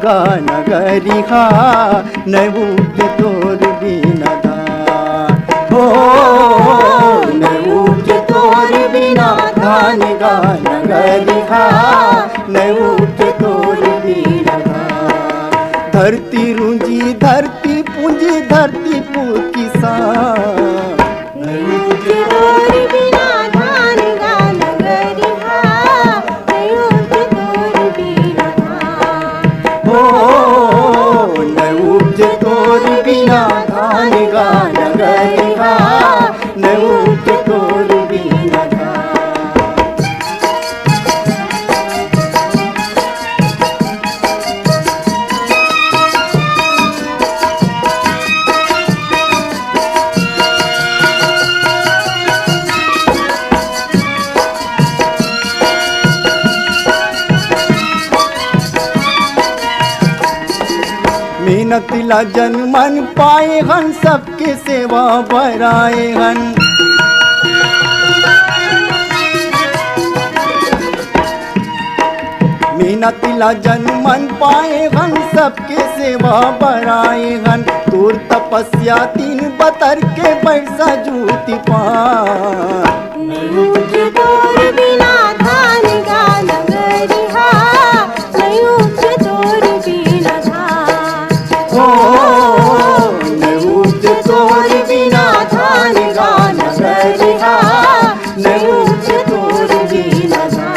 गा नगरिहा नहीं उठे तोर बिना धान हो नहीं उठे तोर बिना धान गा नगरिहा नहीं उठे तोर बिना धान। धरती रूंजी धरती पूंजी धरती पुर किसान नहीं उठे तोर बिना धान गा नगरिहा नहीं उठे तोर बिना धान हो नहीं उठे तोर बिना धान गा नगरिहा नहीं उठे तोर बिना धान। मेहनतीला जन मन पाए हन सबके सेवा बराए हन मेहनतीला जन मन पाए हन सबके सेवा बराए हन तोर तपस्या तीन बतर के बैसा जूती पान नहीं उठे तोर बिना धान गा नगरिहा नहीं उठे तोर बिना हो नहीं उठे तोर बिना धान गा नगरिहा नहीं उठे तोर बिना धान।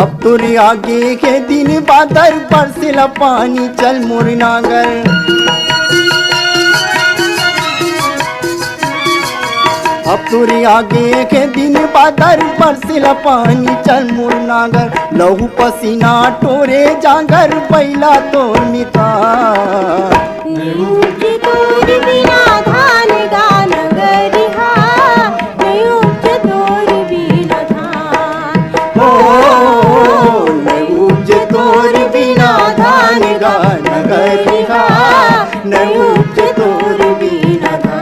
अब तोरे आगे के दिन बादल बरसिला पानी चल मोर नागर अब तोरे आगे के दिन बादल बरसिला पानी चल मोर नागर लहू पसीना टोरे जागर बैला तोर मिता नहीं उठे तोर बिना धान गा नगरिहा नहीं उठे तोर बिना धान हो नहीं उठे तोर बिना धान गा नगरिहा नहीं उठे तोर बिना धान।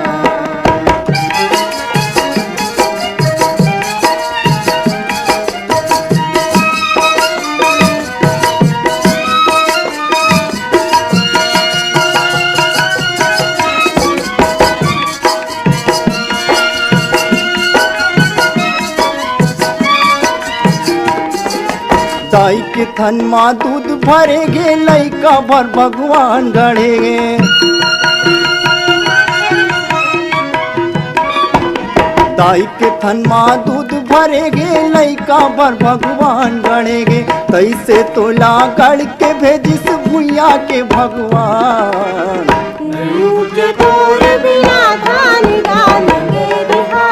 दाई के थन माँ दूध भरे गे लइका भर भगवान गढ़े गे दाई के थन माँ दूध भरे गे लइका भर भगवान गढ़े गे तैसे तोला गढ़ के भेजिस भुइया के भगवान नहीं उठे तोर बिना धान गा नगरिहा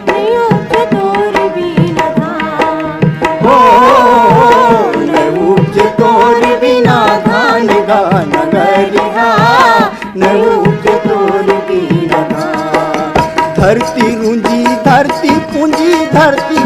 नहीं उठे तोर बिना धान हो नहीं उठे तोर बिना धान गा नगरिहा नहीं उठे तोर बिना धान। धरती रूंजी धरती पूंजी धरती